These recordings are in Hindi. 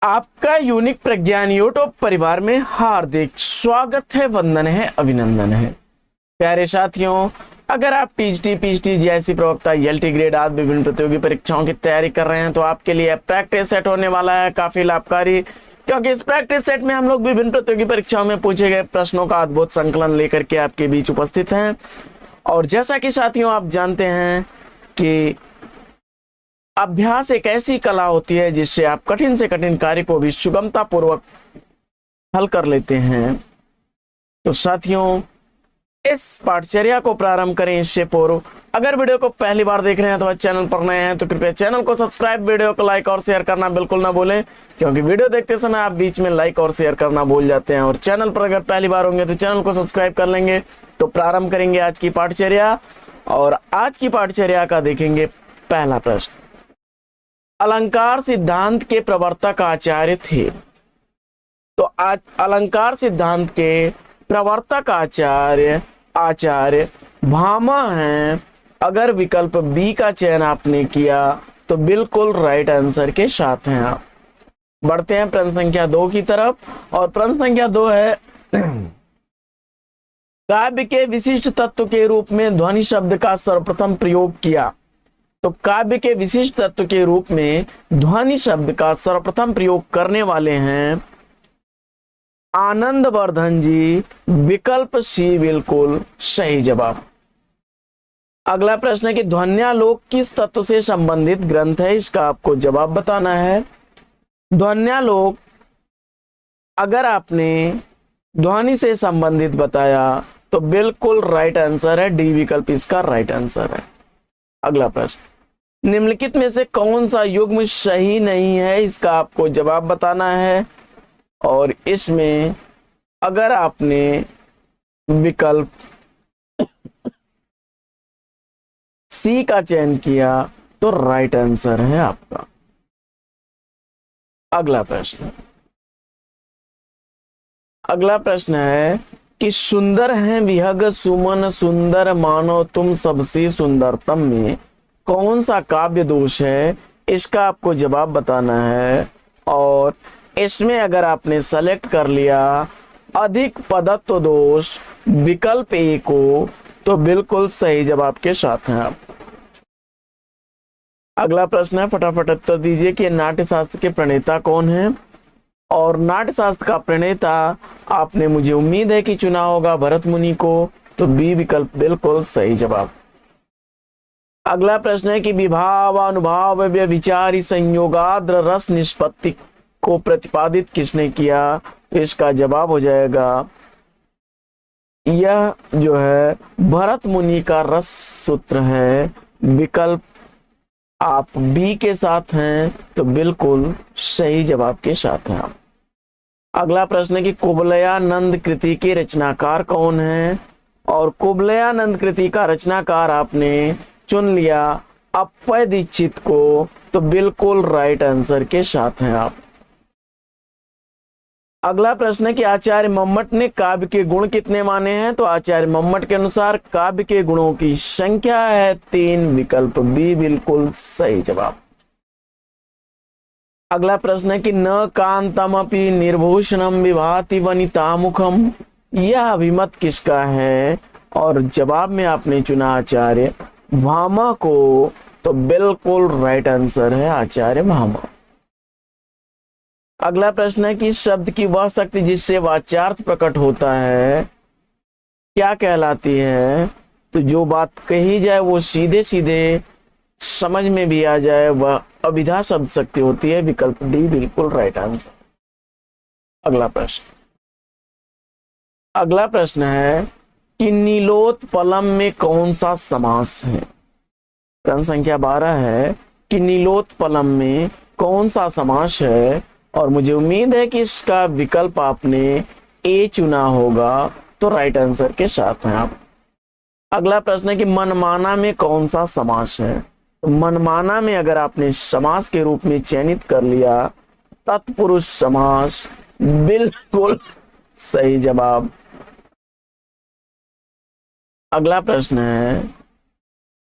आपका यूनिक प्रज्ञान यूट्यूब परिवार में हार्दिक स्वागत है, वंदन है, अभिनंदन है। प्यारे साथियों, अगर आप टीजीटी, पीजीटी, जीआईसी प्रवक्ता, एलटी ग्रेड आदि विभिन्न प्रतियोगी परीक्षाओं की तैयारी कर रहे हैं तो आपके लिए प्रैक्टिस सेट होने वाला है काफी लाभकारी, क्योंकि इस प्रैक्टिस सेट में हम लोग विभिन्न प्रतियोगी परीक्षाओं में पूछे गए प्रश्नों का अद्भुत संकलन लेकर के आपके बीच उपस्थित हैं। और जैसा कि साथियों आप जानते हैं कि अभ्यास एक ऐसी कला होती है जिससे आप कठिन से कठिन कार्य को भी सुगमता पूर्वक हल कर लेते हैं। तो साथियों, इस पाठचर्या को प्रारंभ करें इससे पूर्व अगर वीडियो को पहली बार देख रहे हैं तो चैनल पर नए हैं तो कृपया चैनल को सब्सक्राइब, वीडियो को लाइक और शेयर करना बिल्कुल ना भूलें, क्योंकि वीडियो देखते समय आप बीच में लाइक और शेयर करना भूल जाते हैं। और चैनल पर अगर पहली बार होंगे तो चैनल को सब्सक्राइब कर लेंगे। तो प्रारंभ करेंगे आज की पाठचर्या। और आज की पाठचर्या का देखेंगे पहला प्रश्न। अलंकार सिद्धांत के प्रवर्तक आचार्य थे। तो आज अलंकार सिद्धांत के प्रवर्तक आचार्य भामा हैं। अगर विकल्प बी का चयन आपने किया तो बिल्कुल राइट आंसर के साथ हैं आप। बढ़ते हैं प्रश्न संख्या 2 की तरफ। और प्रश्न संख्या 2 है, काव्य के विशिष्ट तत्व के रूप में ध्वनि शब्द का सर्वप्रथम प्रयोग किया। तो काव्य के विशिष्ट तत्व के रूप में ध्वनि शब्द का सर्वप्रथम प्रयोग करने वाले हैं आनंदवर्धन जी। विकल्प सी बिल्कुल सही जवाब। अगला प्रश्न है कि ध्वन्यालोक किस तत्व से संबंधित ग्रंथ है, इसका आपको जवाब बताना है। ध्वन्यालोक अगर आपने ध्वनि से संबंधित बताया तो बिल्कुल राइट आंसर है, डी विकल्प इसका राइट आंसर है। अगला प्रश्न, निम्नलिखित में से कौन सा युग्म सही नहीं है, इसका आपको जवाब बताना है। और इसमें अगर आपने विकल्प सी का चयन किया तो राइट आंसर है आपका। अगला प्रश्न है कि सुंदर है विहग सुमन सुंदर मानो तुम सबसे सुंदरतम में कौन सा काव्य दोष है, इसका आपको जवाब बताना है। और इसमें अगर आपने सेलेक्ट कर लिया अधिक पदत्व दोष विकल्प ए को तो बिल्कुल सही जवाब के साथ हैं आप। अगला प्रश्न है, फटाफट उत्तर दीजिए कि नाट्य शास्त्र के प्रणेता कौन हैं। और नाट्य शास्त्र का प्रणेता आपने, मुझे उम्मीद है कि चुना होगा भरत मुनि को, तो बी विकल्प बिल्कुल सही जवाब। अगला प्रश्न है कि विभाव अनुभाव व्यभिचारी संयोगाद्र रस निष्पत्ति को प्रतिपादित किसने किया, तो इसका जवाब हो जाएगा यह जो है भरत मुनि का रस सूत्र है। विकल्प आप बी के साथ हैं तो बिल्कुल सही जवाब के साथ हैं आप। अगला प्रश्न है कि कुवलयानंद कृति के रचनाकार कौन है। और कुवलयानंद कृति का रचनाकार आपने चुन लिया अप्पय दीक्षित को, तो बिल्कुल राइट आंसर के साथ हैं आप। अगला प्रश्न है कि आचार्य मम्मट ने काव्य के गुण कितने माने हैं। तो आचार्य मम्मट के अनुसार काव्य के गुणों की संख्या है 3, विकल्प बी बिल्कुल सही जवाब। अगला प्रश्न है कि न कांतमपि निर्भूषणम विभाति वनितामुखम, यह अभिमत किसका है। और जवाब में आपने चुना आचार्य भामा को, तो बिल्कुल राइट आंसर है आचार्य भामा। अगला प्रश्न है कि शब्द की वह शक्ति जिससे वाच्यार्थ प्रकट होता है क्या कहलाती है। तो जो बात कही जाए वो सीधे सीधे समझ में भी आ जाए, वह अभिधा शब्द शक्ति होती है। विकल्प डी बिल्कुल राइट आंसर। अगला प्रश्न है कि नीलोत्पलम में कौन सा समास है। प्रश्न संख्या 12 है कि नीलोत्पलम में कौन सा समास है। और मुझे उम्मीद है कि इसका विकल्प आपने ए चुना होगा, तो राइट आंसर के साथ हैं आप। अगला प्रश्न है कि मनमाना में कौन सा समास है। तो मनमाना में अगर आपने समास के रूप में चयनित कर लिया तत्पुरुष समास, बिल्कुल सही जवाब। अगला प्रश्न है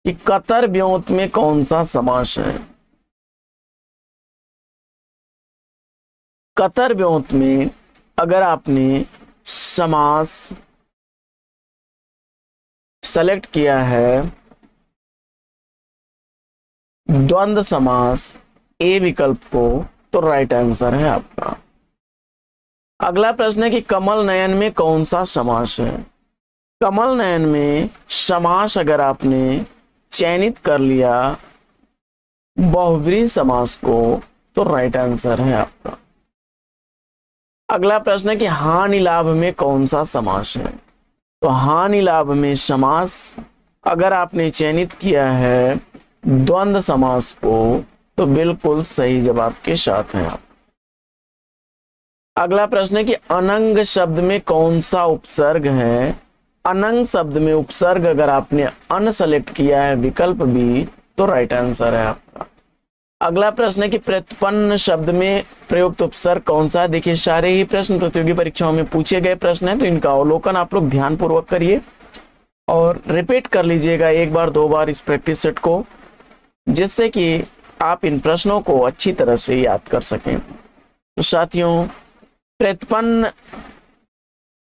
कि कतर व्योत में कौन सा समास है। कतर व्योत में अगर आपने समास सेलेक्ट किया है द्वंद्व समास ए विकल्प को, तो राइट आंसर है आपका। अगला प्रश्न है कि कमल नयन में कौन सा समास है। कमल नयन में समास अगर आपने चयनित कर लिया बहुव्रीहि समास को, तो राइट आंसर है आपका। अगला प्रश्न है कि हानि लाभ में कौन सा समास है। तो हानि लाभ में समास अगर आपने चयनित किया है द्वंद्व समास को, तो बिल्कुल सही जवाब के साथ हैं आप। अगला प्रश्न है कि अनंग शब्द में कौन सा उपसर्ग है। अनंग शब्द में उपसर्ग अगर आपने अन सेलेक्ट किया है विकल्प बी, तो राइट आंसर है आपका। अगला प्रश्न है कि प्रत्युत्पन्न शब्द में प्रयुक्त उपसर्ग कौन सा है। देखिए सारे ही प्रश्न प्रतियोगी परीक्षाओं में पूछे गए प्रश्न हैं, तो इनका अवलोकन आप लोग ध्यान पूर्वक करिए और रिपीट कर लीजिएगा एक बार दो बार इस प्रैक्टिस सेट को, जिससे कि आप इन प्रश्नों को अच्छी तरह से याद कर सकें। तो साथियों, प्रत्युत्पन्न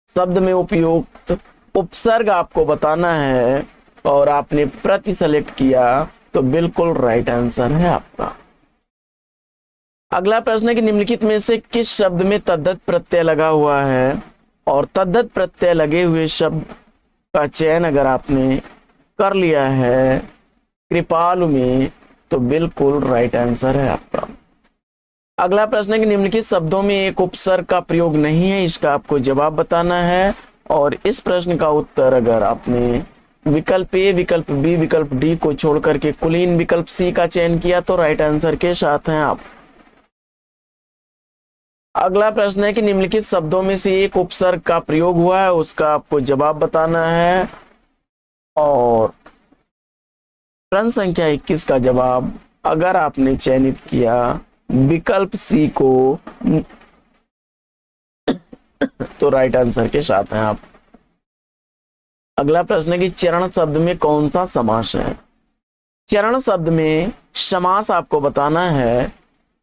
शब्द में उपयुक्त उपसर्ग आपको बताना है और आपने प्रति सेलेक्ट किया, तो बिल्कुल राइट आंसर है आपका। अगला प्रश्न है कि निम्नलिखित में से किस शब्द में तद्धित प्रत्यय लगा हुआ है, और तद्धित प्रत्यय लगे हुए शब्द का चयन अगर आपने कर लिया है कृपालु में, तो बिल्कुल राइट आंसर है आपका। अगला प्रश्न है कि निम्नलिखित शब्दों में एक उपसर्ग का प्रयोग नहीं है, इसका आपको जवाब बताना है, और इस प्रश्न का उत्तर अगर आपने विकल्प ए, विकल्प बी, विकल्प डी को छोड़ करके कुलीन विकल्प सी का चयन किया, तो राइट आंसर के साथ हैं आप। अगला प्रश्न है कि निम्नलिखित शब्दों में से एक उपसर्ग का प्रयोग हुआ है, उसका आपको जवाब बताना है, और प्रश्न संख्या 21 का जवाब अगर आपने चयनित किया विकल्प सी को, तो राइट आंसर के साथ हैं आप। अगला प्रश्न है कि चरण शब्द में कौन सा समास है। चरण शब्द में समास आपको बताना है,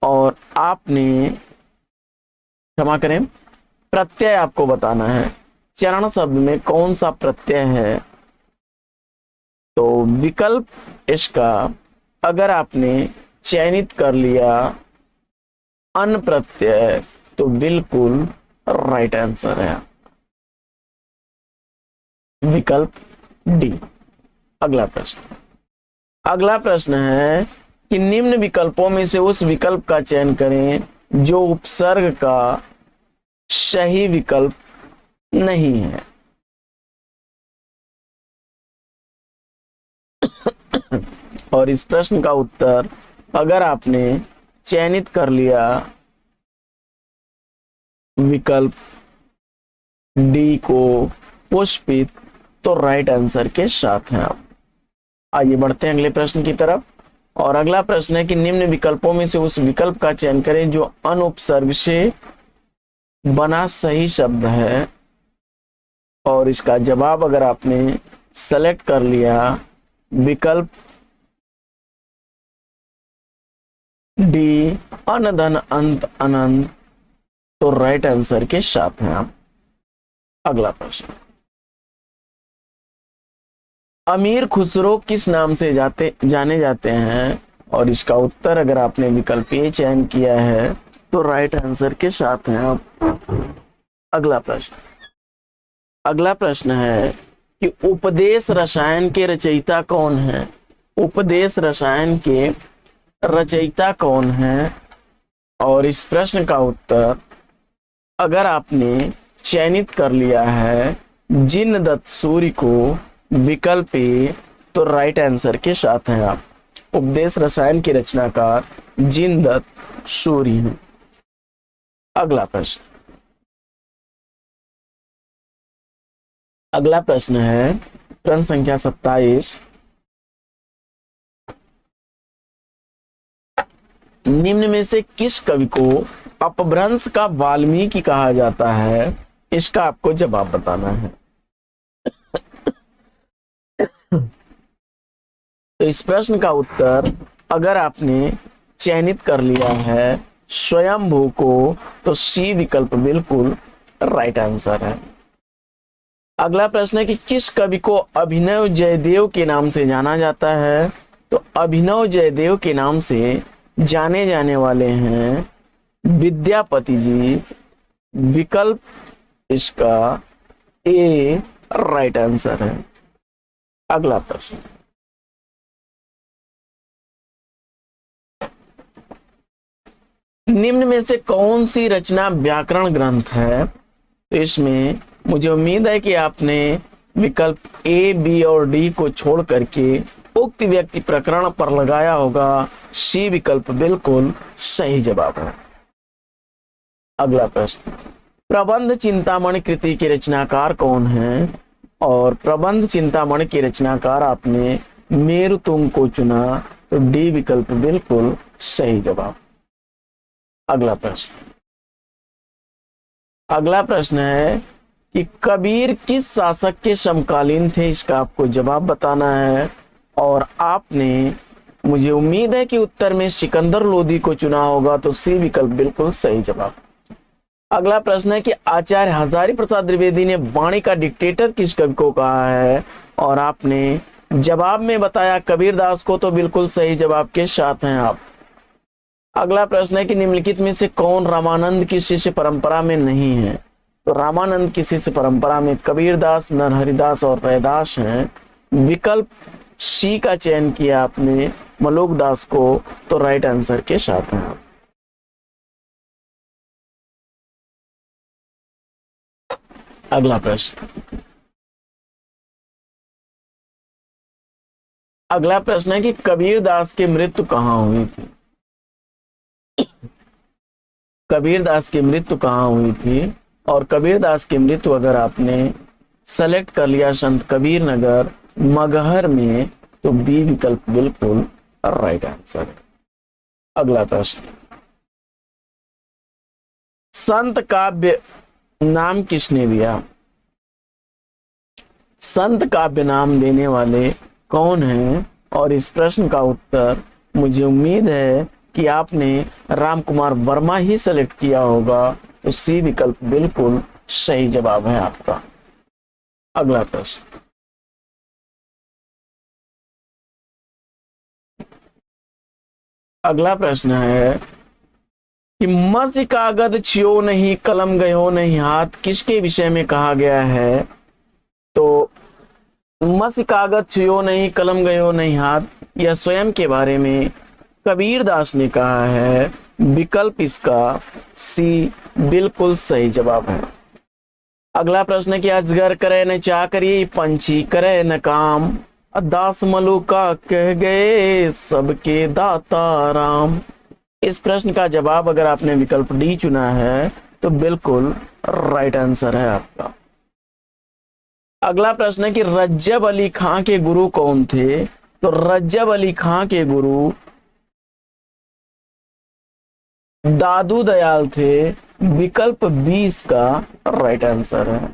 और आपने क्षमा करें प्रत्यय आपको बताना है। चरण शब्द में कौन सा प्रत्यय है, तो विकल्प इसका अगर आपने चयनित कर लिया अन प्रत्यय, तो बिल्कुल राइट आंसर है विकल्प डी। अगला प्रश्न है कि निम्न विकल्पों में से उस विकल्प का चयन करें जो उपसर्ग का सही विकल्प नहीं है। और इस प्रश्न का उत्तर अगर आपने चयनित कर लिया विकल्प डी को पुष्पित, तो राइट आंसर के साथ हैं आप। आइए बढ़ते हैं अगले प्रश्न की तरफ, और अगला प्रश्न है कि निम्न विकल्पों में से उस विकल्प का चयन करें जो अनुपसर्ग से बना सही शब्द है, और इसका जवाब अगर आपने सेलेक्ट कर लिया विकल्प डी अन धन अंत अनंत, तो राइट आंसर के साथ हैं आप। अगला प्रश्न, अमीर खुसरो किस नाम से जाने जाते हैं, और इसका उत्तर अगर आपने विकल्प ए चयन किया है, तो राइट आंसर के साथ हैं आप। अगला प्रश्न है कि उपदेश रसायन के रचयिता कौन है। उपदेश रसायन के रचयिता कौन है, और इस प्रश्न का उत्तर अगर आपने चयनित कर लिया है जिनदत्त सूरि को विकल्प ए, तो राइट आंसर के साथ हैं आप। उपदेश रसायन के रचनाकार जिनदत्त सूरि हैं। अगला प्रश्न है प्रश्न संख्या 27, निम्न में से किस कवि को अपभ्रंश का वाल्मीकि कहा जाता है, इसका आपको जवाब बताना है। तो इस प्रश्न का उत्तर अगर आपने चयनित कर लिया है स्वयंभू को, तो सी विकल्प बिल्कुल राइट आंसर है। अगला प्रश्न है कि किस कवि को अभिनव जयदेव के नाम से जाना जाता है? तो अभिनव जयदेव के नाम से जाने जाने वाले हैं विद्यापति जी। विकल्प इसका ए राइट आंसर है। अगला प्रश्न, निम्न में से कौन सी रचना व्याकरण ग्रंथ है? तो इसमें मुझे उम्मीद है कि आपने विकल्प ए, बी और डी को छोड़ करके उक्त व्यक्ति प्रकरण पर लगाया होगा। सी विकल्प बिल्कुल सही जवाब है। अगला प्रश्न, प्रबंध चिंतामणि कृति के रचनाकार कौन है? और प्रबंध चिंतामणि के रचनाकार आपने मेरुतुंग को चुना, तो डी विकल्प बिल्कुल सही जवाब। अगला प्रश्न है कि कबीर किस शासक के समकालीन थे? इसका आपको जवाब बताना है और आपने, मुझे उम्मीद है कि उत्तर में सिकंदर लोदी को चुना होगा, तो सी विकल्प बिल्कुल सही जवाब। अगला प्रश्न है कि आचार्य हजारी प्रसाद द्विवेदी ने वाणी का डिक्टेटर किस कवि को कहा है? और आपने जवाब में बताया कबीरदास को, तो बिल्कुल सही जवाब के साथ हैं आप। अगला प्रश्न है कि निम्नलिखित में से कौन रामानंद की शिष्य परंपरा में नहीं है? तो रामानंद की शिष्य परंपरा में कबीरदास, नरहरिदास और रैदास हैं। विकल्प सी का चयन किया आपने, मलुकदास को, तो राइट आंसर के साथ हैं आप। अगला प्रश्न है कि कबीरदास की मृत्यु कहाँ हुई थी? कबीरदास की मृत्यु कहाँ हुई थी? और कबीरदास की मृत्यु अगर आपने सेलेक्ट कर लिया संत कबीर नगर मगहर में, तो बी विकल्प बिल्कुल राइट आंसर है। अगला प्रश्न, संत काव्य नाम किसने दिया? संत काव्य नाम देने वाले कौन हैं? और इस प्रश्न का उत्तर मुझे उम्मीद है कि आपने राम कुमार वर्मा ही सेलेक्ट किया होगा, तो सी विकल्प बिल्कुल सही जवाब है आपका। अगला प्रश्न, है कि मसी कागज छियो नहीं, कलम गयो नहीं हाथ, किसके विषय में कहा गया है? तो मसी कागज छियो नहीं, कलम गयो नहीं हाथ, यह स्वयं के बारे में कबीरदास ने कहा है। विकल्प इसका सी बिल्कुल सही जवाब है। अगला प्रश्न है कि अजगर करे न चाकरी, पंछी करे न काम, दास मलुका कह गए सबके दाता राम। इस प्रश्न का जवाब अगर आपने विकल्प डी चुना है, तो बिल्कुल राइट आंसर है आपका। अगला प्रश्न है कि रज्जब अली खां के गुरु कौन थे? तो रज्जब अली खां के गुरु दादू दयाल थे। विकल्प 20 का राइट आंसर है।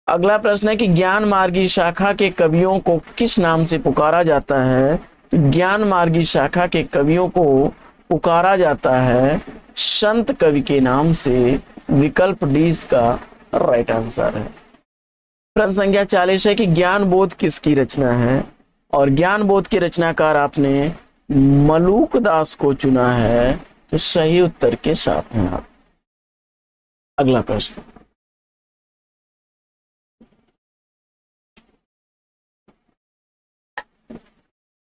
अगला प्रश्न है कि ज्ञान मार्गी शाखा के कवियों को किस नाम से पुकारा जाता है? ज्ञान मार्गी शाखा के कवियों को पुकारा जाता है संत कवि के नाम से। विकल्प डी का राइट आंसर है। प्रश्न संख्या 40 है कि ज्ञान बोध किसकी रचना है? और ज्ञान बोध के रचनाकार आपने मलुकदास को चुना है, तो सही उत्तर के साथ हैं आप। अगला प्रश्न,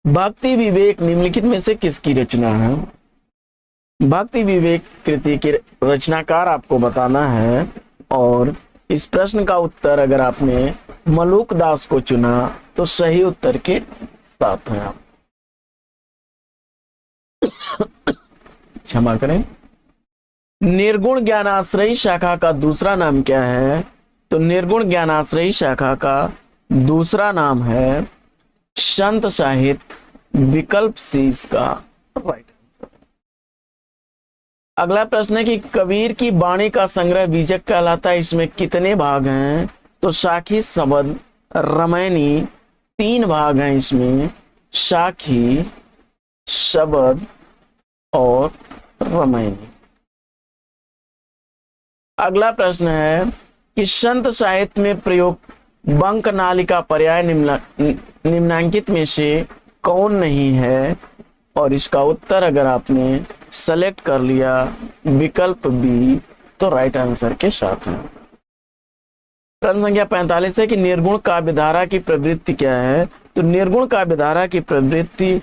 भक्ति विवेक निम्नलिखित में से किसकी रचना है? भक्ति विवेक कृति के रचनाकार आपको बताना है और इस प्रश्न का उत्तर अगर आपने मलुकदास को चुना, तो सही उत्तर के साथ हैं आप। क्षमा करें। निर्गुण ज्ञानाश्रयी शाखा का दूसरा नाम क्या है? तो निर्गुण ज्ञानाश्रयी शाखा का दूसरा नाम है संत साहित्य। विकल्प सी इसका राइट आंसर। अगला प्रश्न है कि कबीर की वाणी का संग्रह बीजक कहलाता है, इसमें कितने भाग हैं? तो साखी, शबद, रामायणी, 3 भाग हैं इसमें, साखी, शबद और रामायणी। अगला प्रश्न है कि संत साहित्य में प्रयुक्त बंक नालिका पर्याय निम्नांकित में से कौन नहीं है? और इसका उत्तर अगर आपने सेलेक्ट कर लिया विकल्प बी तो राइट आंसर के साथ है। प्रश्न संख्या 45 है कि निर्गुण काव्यधारा की प्रवृत्ति क्या है? तो निर्गुण काव्यधारा की प्रवृत्ति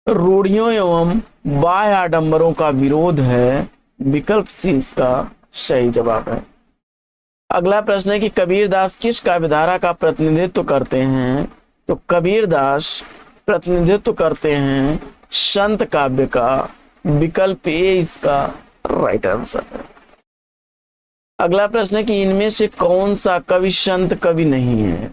रूढ़ियों एवं बाह्य आडंबरों का विरोध है। विकल्प सी इसका सही जवाब है। अगला प्रश्न है कि कबीरदास किस काव्यधारा का प्रतिनिधित्व करते हैं? तो कबीरदास प्रतिनिधित्व करते हैं संत काव्य का। विकल्प ए इसका राइट आंसर है। अगला प्रश्न है कि इनमें से कौन सा कवि संत कवि नहीं है?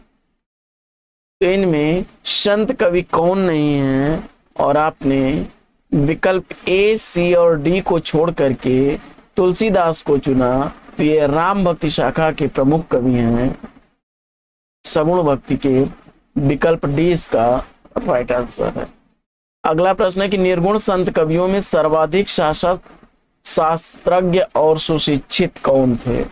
तो इनमें संत कवि कौन नहीं है? और आपने विकल्प ए, सी और डी को छोड़ करके तुलसीदास को चुना। तो ये राम भक्ति शाखा के प्रमुख कवि हैं, सगुण भक्ति के। विकल्प डी इसका राइट आंसर है। अगला प्रश्न है कि निर्गुण संत कवियों में सर्वाधिक शास्त्रज्ञ और सुशिक्षित कौन थे?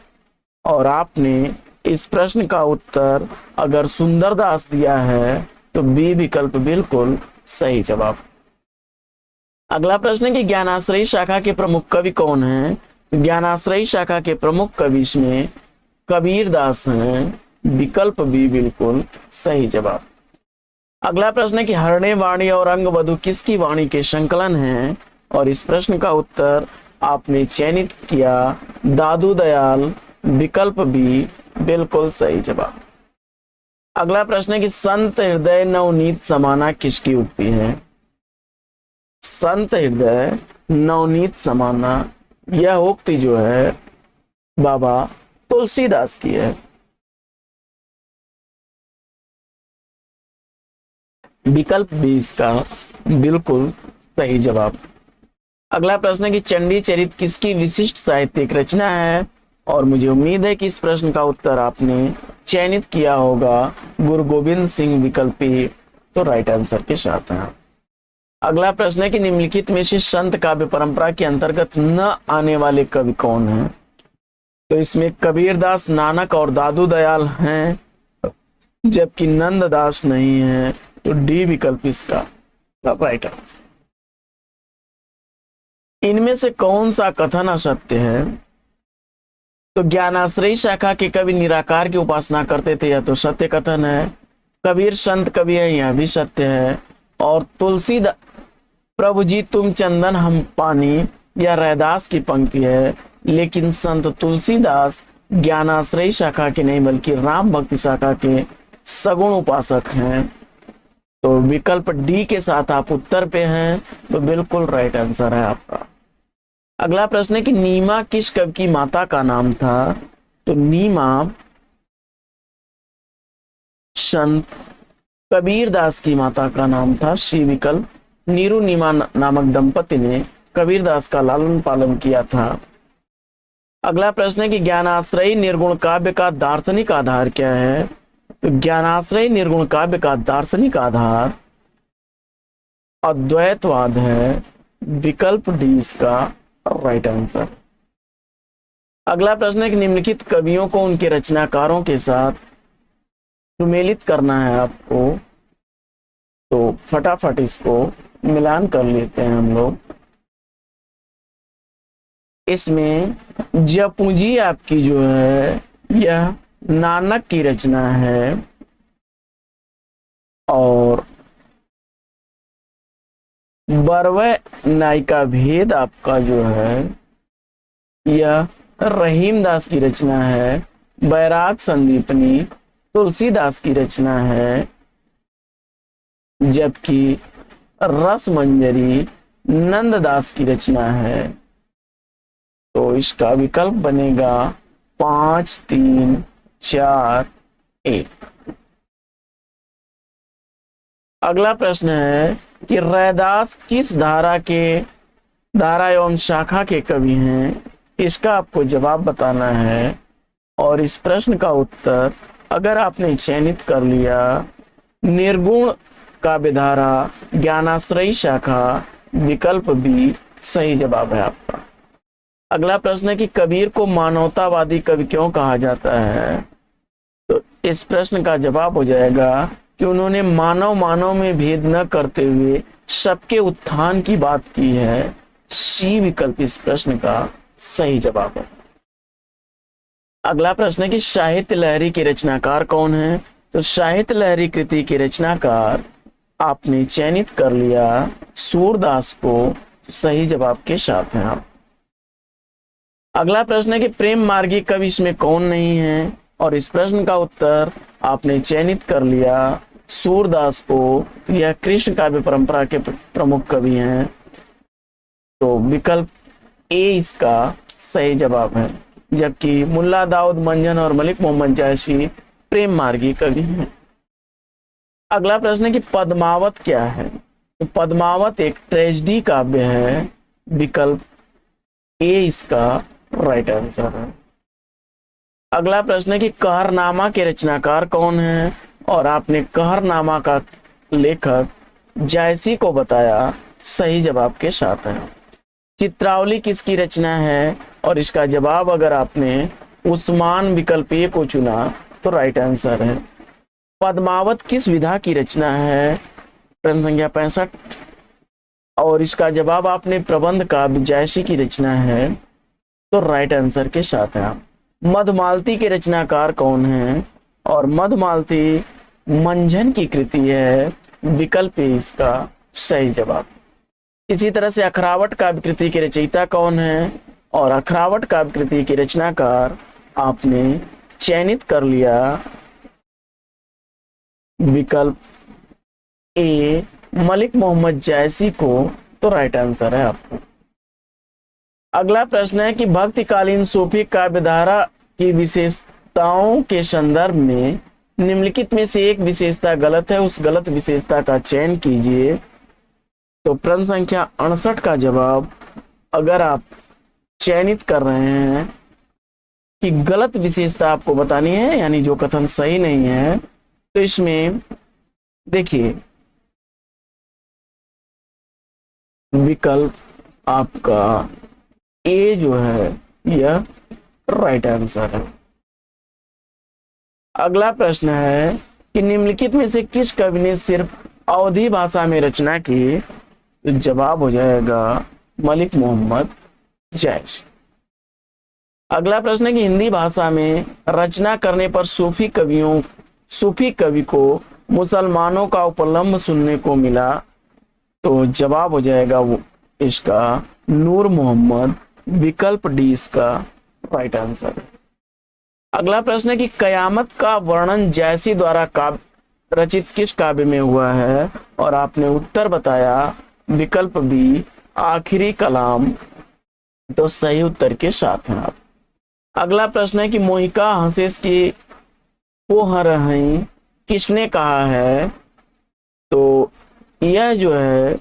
और आपने इस प्रश्न का उत्तर अगर सुंदरदास दिया है तो बी विकल्प बिल्कुल सही जवाब। अगला प्रश्न है कि ज्ञानाश्रयी शाखा के प्रमुख कवि कौन हैं? ज्ञानाश्रयी शाखा के प्रमुख कवि इसमें कबीरदास हैं। विकल्प बी बिल्कुल सही जवाब। अगला प्रश्न है कि हरणे वाणी और अंगवधु किसकी वाणी के संकलन हैं? और इस प्रश्न का उत्तर आपने चयनित किया दादू दयाल। विकल्प बी बिल्कुल सही जवाब। अगला प्रश्न है कि संत हृदय नवनीत समाना किसकी उक्ति है? संत हृदय नवनीत समाना यह उक्ति जो है बाबा तुलसीदास की है। विकल्प बी इसका बिल्कुल सही जवाब। अगला प्रश्न है कि चंडी चरित किसकी विशिष्ट साहित्यिक रचना है? और मुझे उम्मीद है कि इस प्रश्न का उत्तर आपने चयनित किया होगा गुरु गोविंद सिंह। विकल्प ए तो राइट आंसर के साथ है। अगला प्रश्न है कि निम्नलिखित में से संत काव्य परंपरा के अंतर्गत न आने वाले कवि कौन हैं? तो इसमें कबीरदास, नानक और दादू दयाल हैं, जबकि नंददास नहीं है। तो डी विकल्प इसका राइट आंसर। इनमें से कौन सा कथन असत्य है? तो ज्ञानाश्रयी शाखा के कवि निराकार की उपासना करते थे, यह तो सत्य कथन है। कबीर संत कवि है, यह भी सत्य है। और तुलसीदास प्रभु जी तुम चंदन हम पानी, यह रैदास की पंक्ति है। लेकिन संत तुलसीदास ज्ञानाश्रयी शाखा के नहीं बल्कि राम भक्ति शाखा के सगुण उपासक हैं। तो विकल्प डी के साथ आप उत्तर पे हैं, तो बिल्कुल राइट आंसर है आपका। अगला प्रश्न है कि नीमा किस कवि की माता का नाम था? तो नीमा संत कबीरदास की माता का नाम था। सी विकल्प। नीरू नीमा नामक दंपति ने कबीरदास का लालन पालन किया था। अगला प्रश्न है कि ज्ञानाश्रयी निर्गुण काव्य का दार्शनिक आधार क्या है? तो ज्ञानाश्रयी निर्गुण काव्य का दार्शनिक आधार अद्वैतवाद है। विकल्प डी इसका राइट आंसर। अगला प्रश्न है कि निम्नलिखित कवियों को उनके रचनाकारों के साथ सुमेलित करना है आपको। तो फटाफट इसको मिलान कर लेते हैं हम लोग। इसमें जपूंजी आपकी जो है यह नानक की रचना है। और बरवै नायिका भेद आपका जो है यह रहीमदास की रचना है। बैराग संदीपनी तुलसीदास की रचना है। जबकि रस मंजरी नंददास की रचना है। तो इसका विकल्प बनेगा 5, 3, 4, 1। अगला प्रश्न है कि रैदास किस धारा एवं शाखा के कवि हैं? इसका आपको जवाब बताना है। और इस प्रश्न का उत्तर अगर आपने चयनित कर लिया निर्गुण काव्यधारा ज्ञानाश्रयी शाखा, विकल्प बी सही जवाब है आपका। अगला प्रश्न है कि कबीर को मानवतावादी कवि क्यों कहा जाता है? तो इस प्रश्न का जवाब हो जाएगा कि उन्होंने मानव मानव में भेद न करते हुए सबके उत्थान की बात की है। सी विकल्प इस प्रश्न का सही जवाब है। अगला प्रश्न है कि साहित्य लहरी के रचनाकार कौन है? तो साहित्य लहरी कृति के रचनाकार आपने चयनित कर लिया सूरदास को। सही जवाब के साथ हैं आप। अगला प्रश्न है कि प्रेम मार्गी कवि इसमें कौन नहीं है? और इस प्रश्न का उत्तर आपने चयनित कर लिया सूरदास को। यह कृष्ण काव्य परंपरा के प्रमुख कवि हैं। तो विकल्प ए इसका सही जवाब है। जबकि मुल्ला दाऊद मंजन और मलिक मोहम्मद जायसी प्रेम मार्गी कवि हैं। अगला प्रश्न है कि पद्मावत क्या है? तो पद्मावत एक ट्रेजेडी काव्य है। विकल्प ए इसका राइट आंसर है। अगला प्रश्न है कि कहरनामा के रचनाकार कौन है? और आपने कहरनामा का लेखक जायसी को बताया। सही जवाब के साथ है। चित्रावली किसकी रचना है? और इसका जवाब अगर आपने उस्मान विकल्प ए को चुना तो राइट आंसर है। पद्मावत किस विधा की रचना है? प्रश्न संख्या 65। और इसका जवाब आपने प्रबंध काव्य जायसी की रचना है। तो राइट आंसर के साथ है आप। मधुमालती के रचनाकार कौन है? और मधुमालती मंझन की कृति है। विकल्प ए इसका सही जवाब। इसी तरह से अखरावट काव्य कृति के रचयिता कौन है? और अखरावट काव्य कृति के रचनाकार आपने चयनित कर लिया विकल्प ए मलिक मोहम्मद जायसी को। तो राइट आंसर है आपको। अगला प्रश्न है कि भक्तिकालीन सूफी काव्यधारा की विशेषताओं के संदर्भ में निम्नलिखित में से एक विशेषता गलत है। उस गलत विशेषता का चयन कीजिए। तो प्रश्न संख्या 68 का जवाब अगर आप चयनित कर रहे हैं कि गलत विशेषता आपको बतानी है, यानी जो कथन सही नहीं है, तो इसमें देखिए विकल्प आपका ए जो है यह राइट आंसर है। अगला प्रश्न है कि निम्नलिखित में से किस कवि ने सिर्फ अवधी भाषा में रचना की? तो जवाब हो जाएगा मलिक मोहम्मद जायसी। अगला प्रश्न है कि हिंदी भाषा में रचना करने पर सूफी कवि को मुसलमानों का उपलम्ब सुनने को मिला। तो जवाब हो जाएगा वो इसका नूर मोहम्मद। विकल्प डी इसका राइट आंसर है। अगला प्रश्न है कि कयामत का वर्णन जायसी द्वारा काव्य रचित किस काव्य में हुआ है? और आपने उत्तर बताया विकल्प बी आखिरी कलाम। तो सही उत्तर के साथ हैं आप। अगला प्रश्न है कि मोहिका हंसेस की पोह रही किसने कहा है? तो यह जो है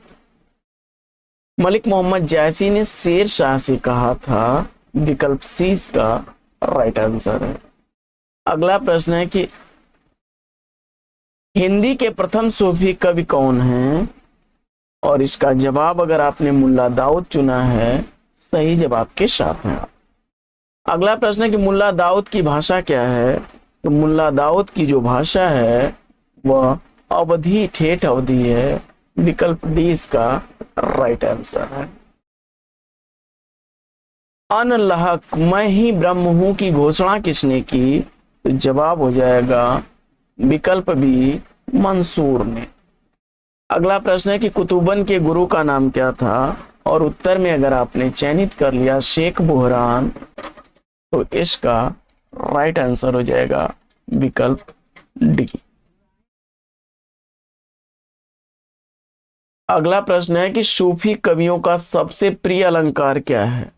मलिक मोहम्मद जायसी ने शेर शाह से कहा था। विकल्प सी इसका राइट आंसर है। अगला प्रश्न है कि हिंदी के प्रथम सूफी कवि कौन हैं? और इसका जवाब अगर आपने मुल्ला दाऊद चुना है, सही जवाब के साथ हैं आप। अगला प्रश्न है कि मुल्ला दाऊद की भाषा क्या है? तो मुल्ला दाऊद की जो भाषा है वह अवधी ठेठ अवधी है। विकल्प डी इसका राइट आंसर है। अनलहक मैं ही ब्रह्म हूं की घोषणा किसने की? तो जवाब हो जाएगा विकल्प बी मंसूर ने। अगला प्रश्न है कि कुतुबन के गुरु का नाम क्या था? और उत्तर में अगर आपने चयनित कर लिया शेख बुहरान, तो इसका राइट आंसर हो जाएगा विकल्प डी। अगला प्रश्न है कि सूफी कवियों का सबसे प्रिय अलंकार क्या है?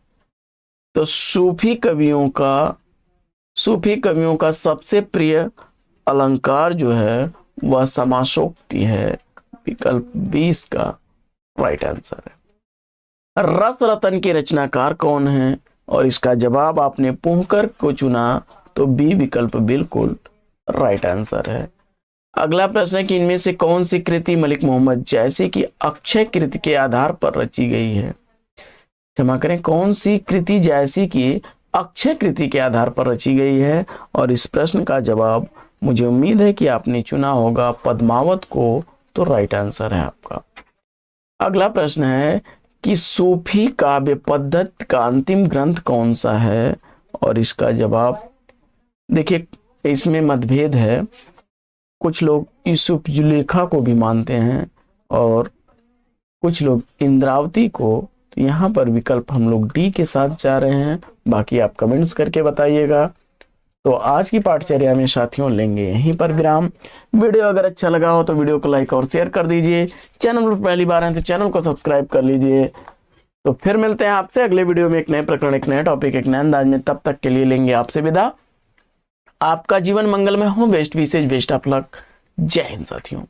तो सूफी कवियों का सबसे प्रिय अलंकार जो है वह समासोक्ति है। विकल्प 20 का राइट आंसर है। रस रतन के रचनाकार कौन है? और इसका जवाब आपने पुंकर को चुना, तो बी विकल्प बिल्कुल राइट आंसर है। अगला प्रश्न है कि इनमें से कौन सी कृति मलिक मोहम्मद जायसी की अक्षय कृति के आधार पर रची गई है? क्षमा करें, कौन सी कृति जायसी की अक्षय कृति के आधार पर रची गई है? और इस प्रश्न का जवाब मुझे उम्मीद है कि आपने चुना होगा पद्मावत को, तो राइट आंसर है आपका। अगला प्रश्न है कि सूफी काव्य पद्धति का अंतिम ग्रंथ कौन सा है? और इसका जवाब देखिए, इसमें मतभेद है। कुछ लोग यूसुफ जुलेखा को भी मानते हैं और कुछ लोग इंद्रावती को। तो यहाँ पर विकल्प हम लोग डी के साथ जा रहे हैं, बाकी आप कमेंट्स करके बताइएगा। तो आज की पाठचर्या में साथियों लेंगे यहीं पर विराम। वीडियो अगर अच्छा लगा हो तो वीडियो को लाइक और शेयर कर दीजिए। चैनल पर पहली बार हैं तो चैनल को सब्सक्राइब कर लीजिए। तो फिर मिलते हैं आपसे अगले वीडियो में एक नए प्रकरण, एक नए टॉपिक, एक नए अंदाज में। तब तक के लिए लेंगे आपसे विदा। आपका जीवन मंगलमय हो। Best wishes, best of luck. जय हिंद साथियों।